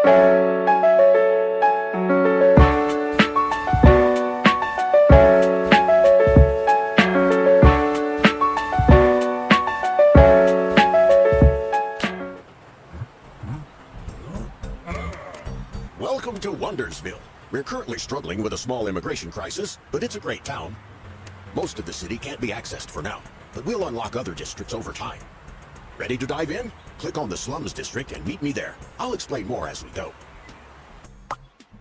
Welcome to Wondersville. We're currently struggling with a small immigration crisis, but it's a great town. Most of the city can't be accessed for now, but we'll unlock other districts over time. Ready to dive in? Click on the Slums district and meet me there. I'll explain more as we go.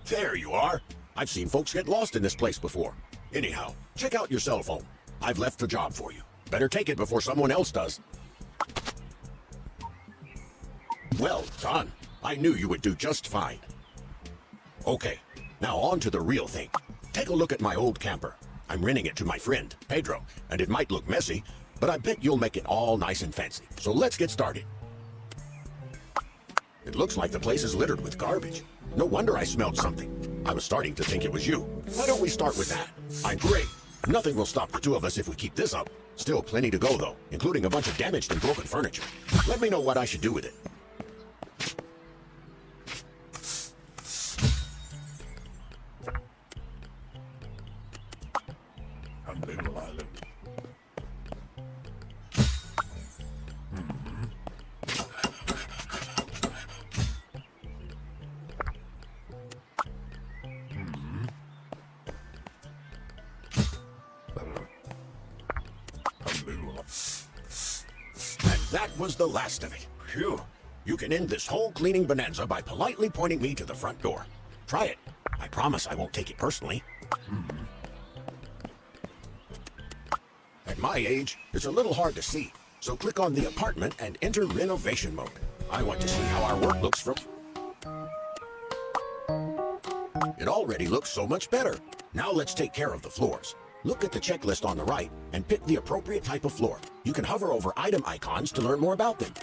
There you are. I've seen folks get lost in this place before. Anyhow, check out your cell phone. I've left a job for you. Better take it before someone else does. Well done. I knew you would do just fine. Okay, now on to the real thing. Take a look at my old camper. I'm renting it to my friend, Pedro, and it might look messy, but I bet you'll make it all nice and fancy. So let's get started. It looks like the place is littered with garbage. No wonder I smelled something. I was starting to think it was you. Why don't we start with that? I'm great. Nothing will stop the two of us if we keep this up. Still plenty to go though, including a bunch of damaged and broken furniture. Let me know what I should do with it. And that was the last of it. Phew. You can end this whole cleaning bonanza by politely pointing me to the front door. Try it. I promise I won't take it personally. At my age, it's a little hard to see, so click on the apartment and enter renovation mode. I want to see how our work looks from... It already looks so much better. Now let's take care of the floors. Look at the checklist on the right and pick the appropriate type of floor. You can hover over item icons to learn more about them.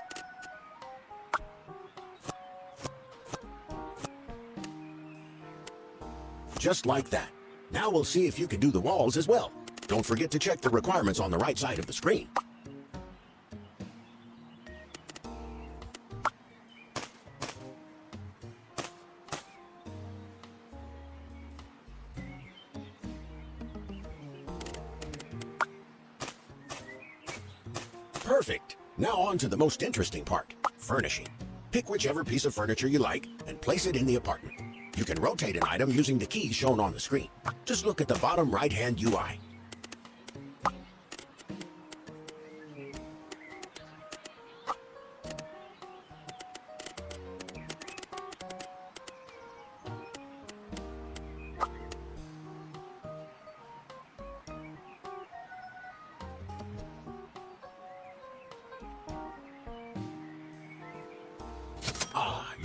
Just like that. Now we'll see if you can do the walls as well. Don't forget to check the requirements on the right side of the screen. Perfect. Now on to the most interesting part, furnishing. Pick whichever piece of furniture you like and place it in the apartment. You can rotate an item using the keys shown on the screen. Just look at the bottom right-hand UI.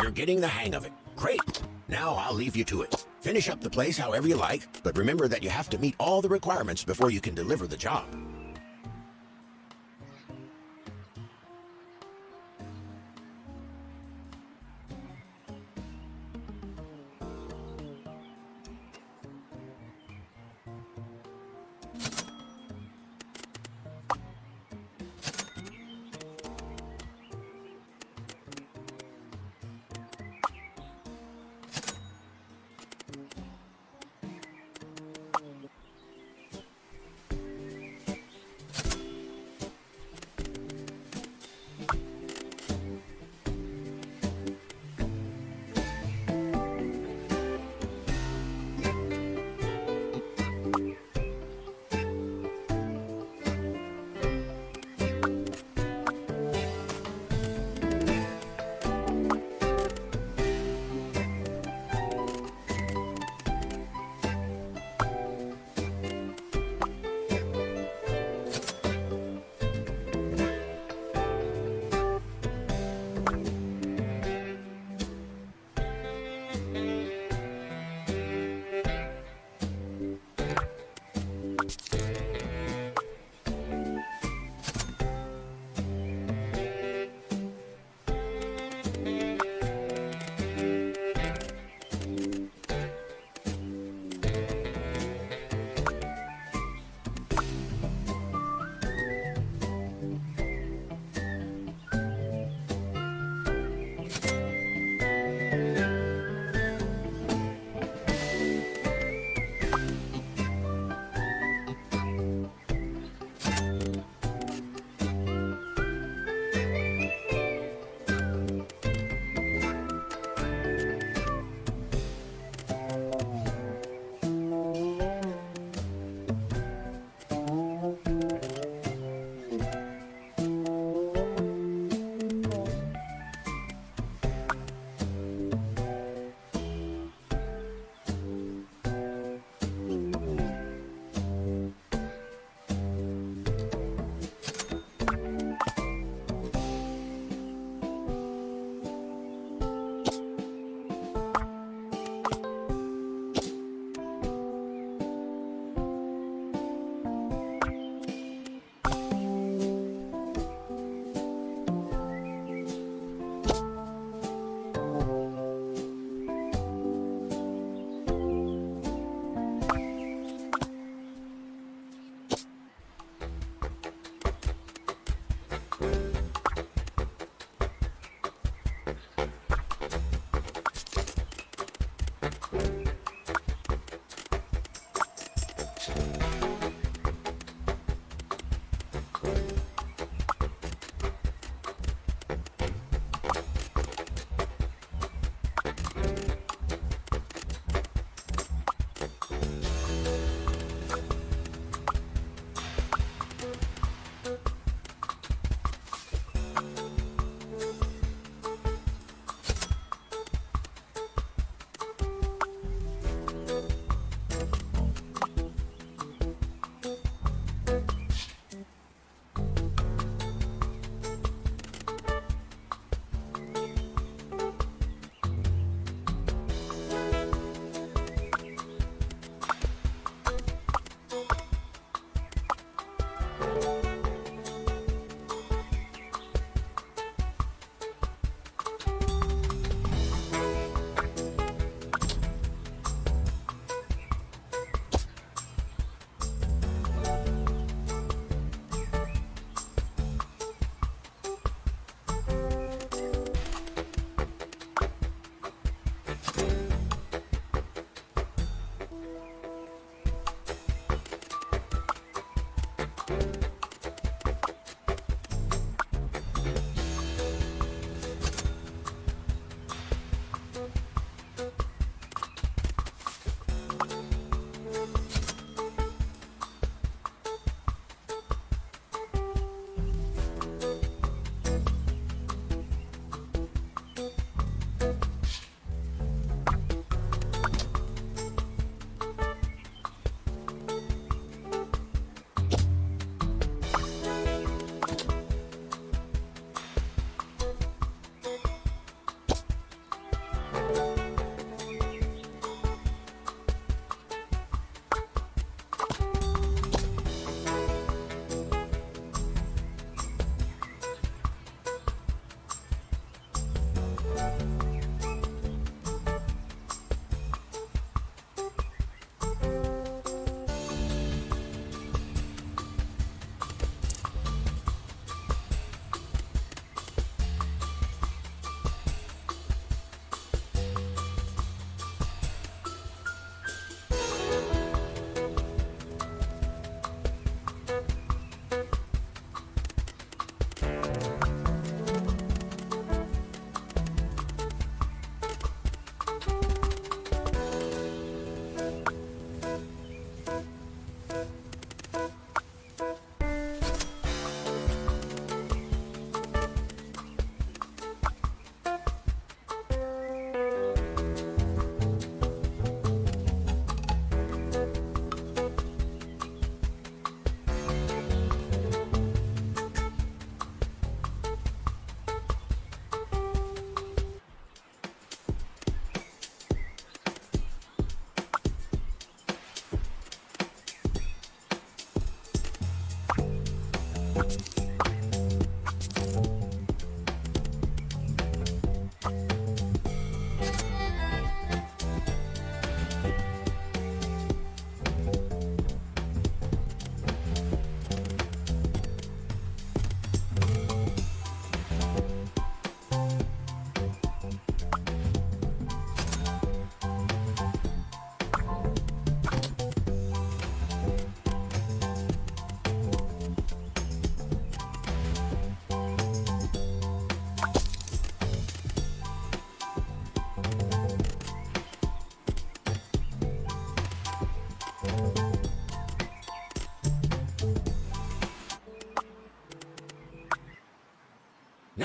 You're getting the hang of it. Great. Now I'll leave you to it. Finish up the place however you like, but remember that you have to meet all the requirements before you can deliver the job.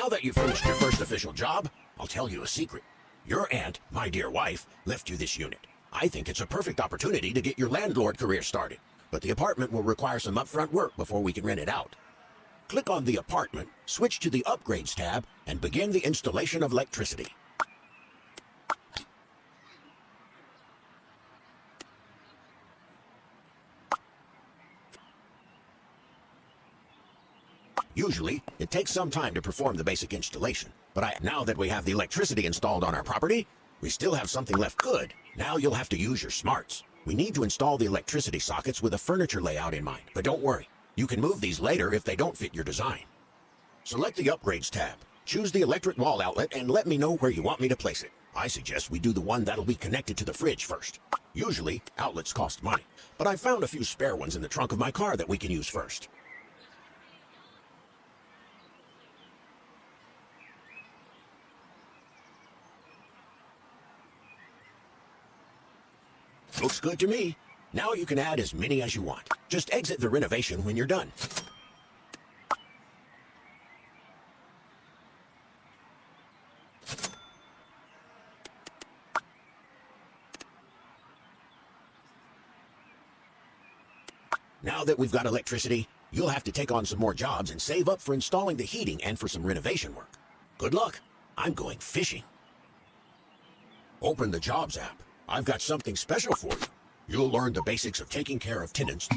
Now that you've finished your first official job, I'll tell you a secret. Your aunt, my dear wife, left you this unit. I think it's a perfect opportunity to get your landlord career started, but the apartment will require some upfront work before we can rent it out. Click on the apartment, switch to the Upgrades tab, and begin the installation of electricity. Usually, it takes some time to perform the basic installation, but now that we have the electricity installed on our property, we still have something left good. Now you'll have to use your smarts. We need to install the electricity sockets with a furniture layout in mind, but don't worry. You can move these later if they don't fit your design. Select the Upgrades tab, choose the electric wall outlet, and let me know where you want me to place it. I suggest we do the one that'll be connected to the fridge first. Usually, outlets cost money, but I found a few spare ones in the trunk of my car that we can use first. Looks good to me. Now you can add as many as you want. Just exit the renovation when you're done. Now that we've got electricity, you'll have to take on some more jobs and save up for installing the heating and for some renovation work. Good luck. I'm going fishing. Open the Jobs app. I've got something special for you. You'll learn the basics of taking care of tenants.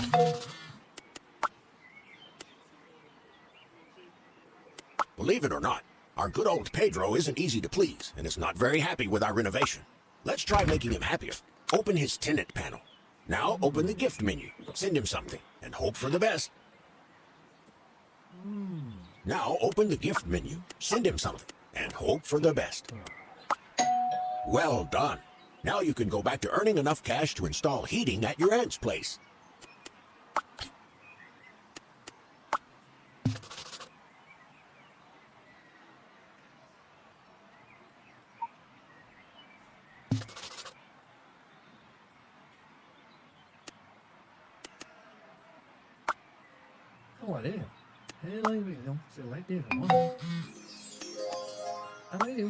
Believe it or not, our good old Pedro isn't easy to please and is not very happy with our renovation. Let's try making him happier. Open his tenant panel. Now open the gift menu, send him something, and hope for the best. Now open the gift menu, send him something, and hope for the best. Well done. Now you can go back to earning enough cash to install heating at your aunt's place. Không phải đấy à? Thế lấy việc không? Sẽ lấy tiền của nó. Anh lấy đi.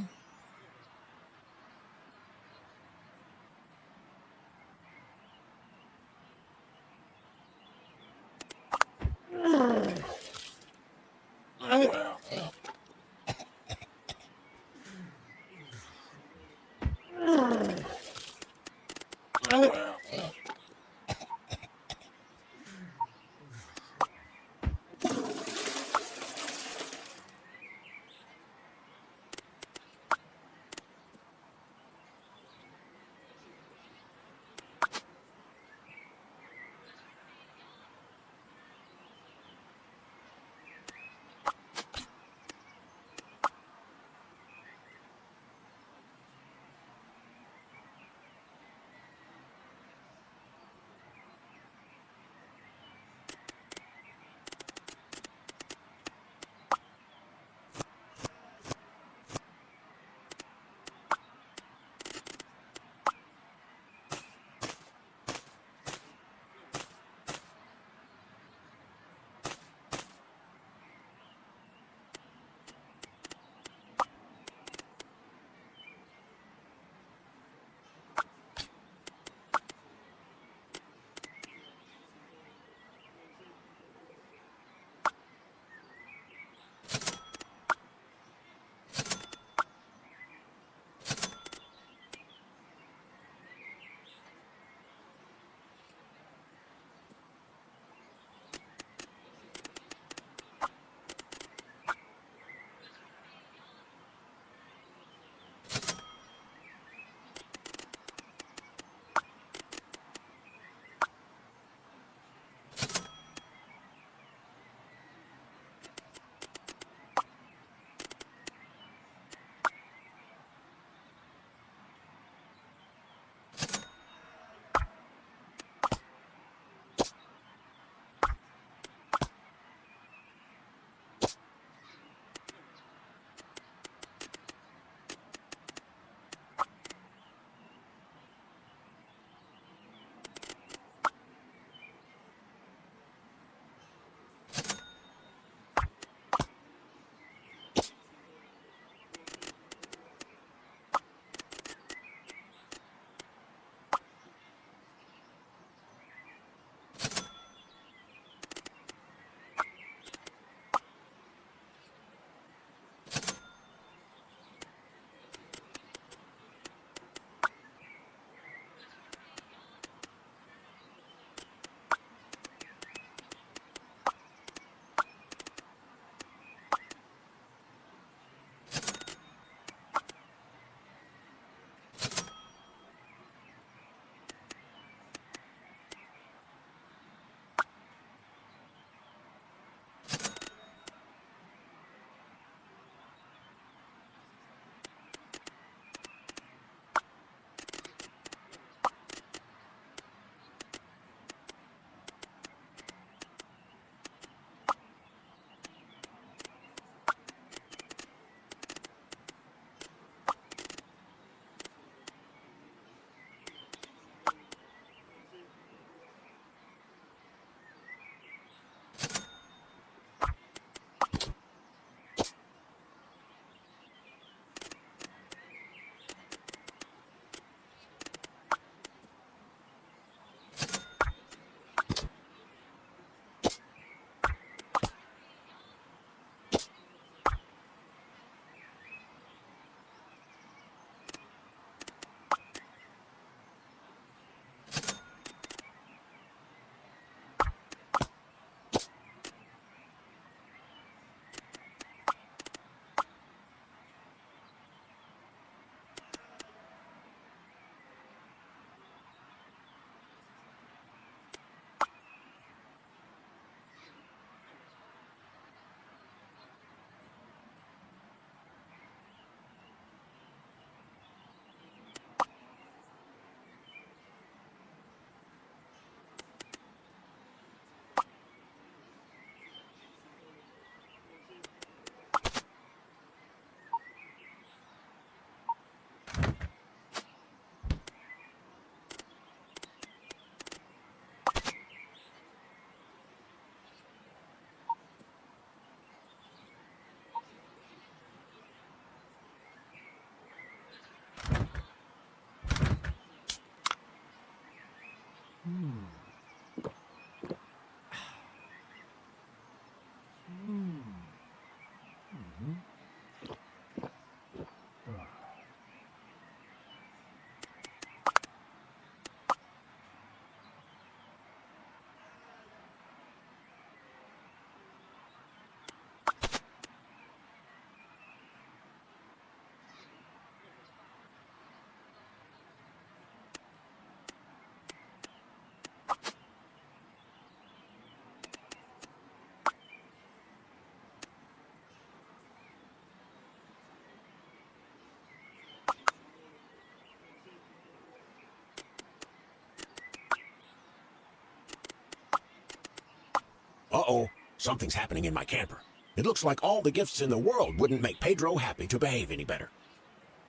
Uh-oh, something's happening in my camper. It looks like all the gifts in the world wouldn't make Pedro happy to behave any better.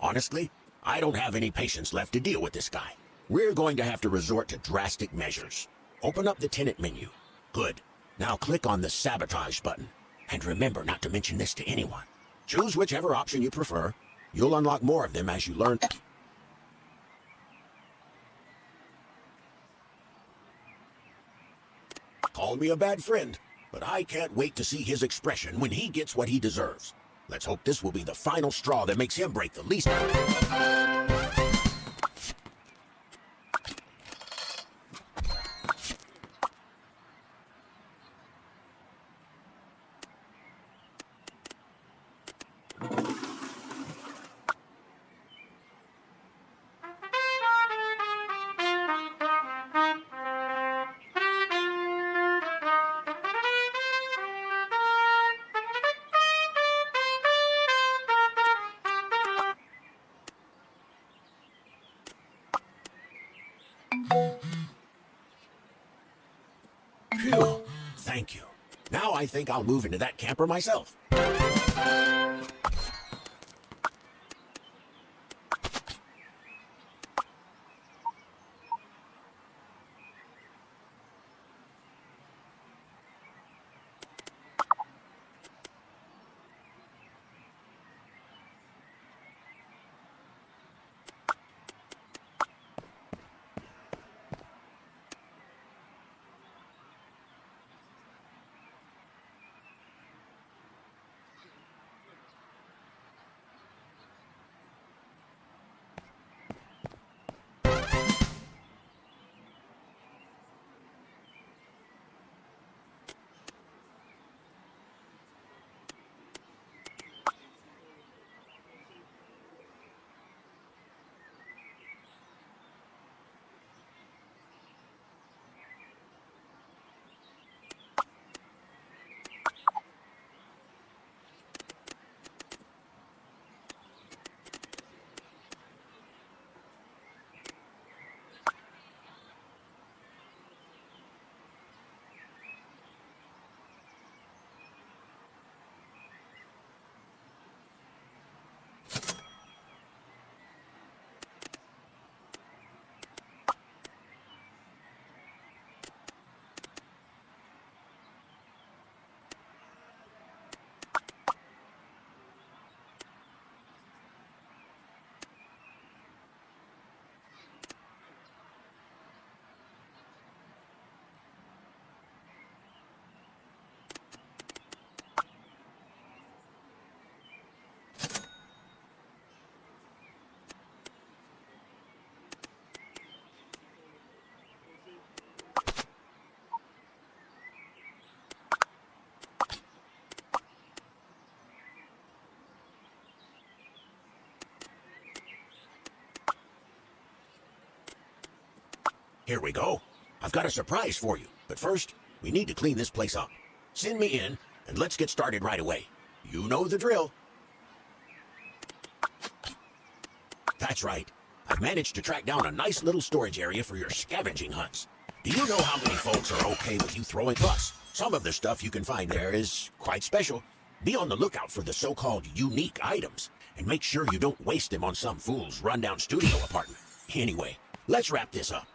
Honestly, I don't have any patience left to deal with this guy. We're going to have to resort to drastic measures. Open up the tenant menu. Good. Now click on the sabotage button. And remember not to mention this to anyone. Choose whichever option you prefer. You'll unlock more of them as you learn. Call me a bad friend, but I can't wait to see his expression when he gets what he deserves. Let's hope this will be the final straw that makes him break the least. Phew, thank you. Now I think I'll move into that camper myself. Here we go. I've got a surprise for you, but first, we need to clean this place up. Send me in, and let's get started right away. You know the drill. That's right. I've managed to track down a nice little storage area for your scavenging hunts. Do you know how many folks are okay with you throwing plus? Some of the stuff you can find there is quite special. Be on the lookout for the so-called unique items, and make sure you don't waste them on some fool's rundown studio apartment. Anyway, let's wrap this up.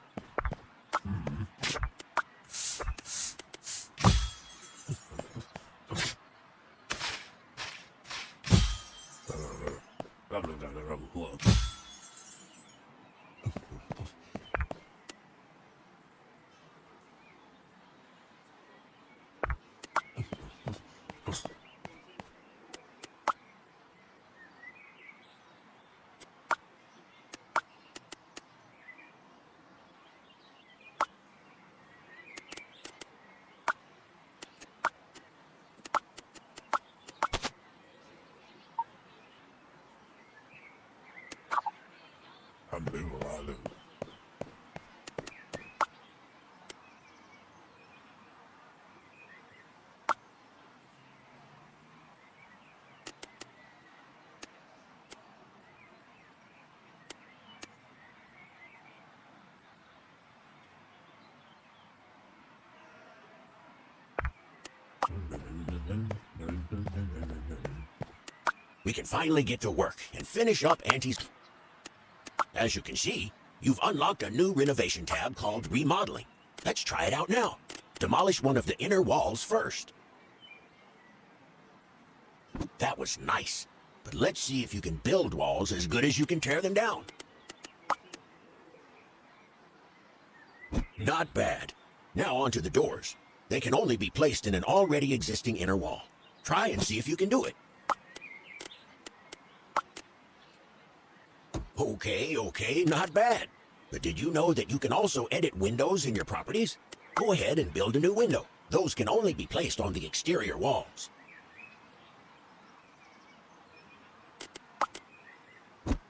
we can finally get to work and finish up Auntie's... As you can see, you've unlocked a new renovation tab called Remodeling. Let's try it out now. Demolish one of the inner walls first. That was nice, but let's see if you can build walls as good as you can tear them down. Not bad. Now onto the doors. They can only be placed in an already existing inner wall. Try and see if you can do it. Okay, not bad. But did you know that you can also edit windows in your properties? Go ahead and build a new window. Those can only be placed on the exterior walls.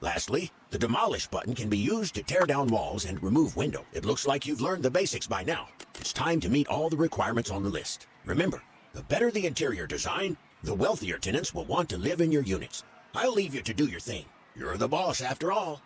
Lastly, the Demolish button can be used to tear down walls and remove window. It looks like you've learned the basics by now. It's time to meet all the requirements on the list. Remember, the better the interior design, the wealthier tenants will want to live in your units. I'll leave you to do your thing. You're the boss after all.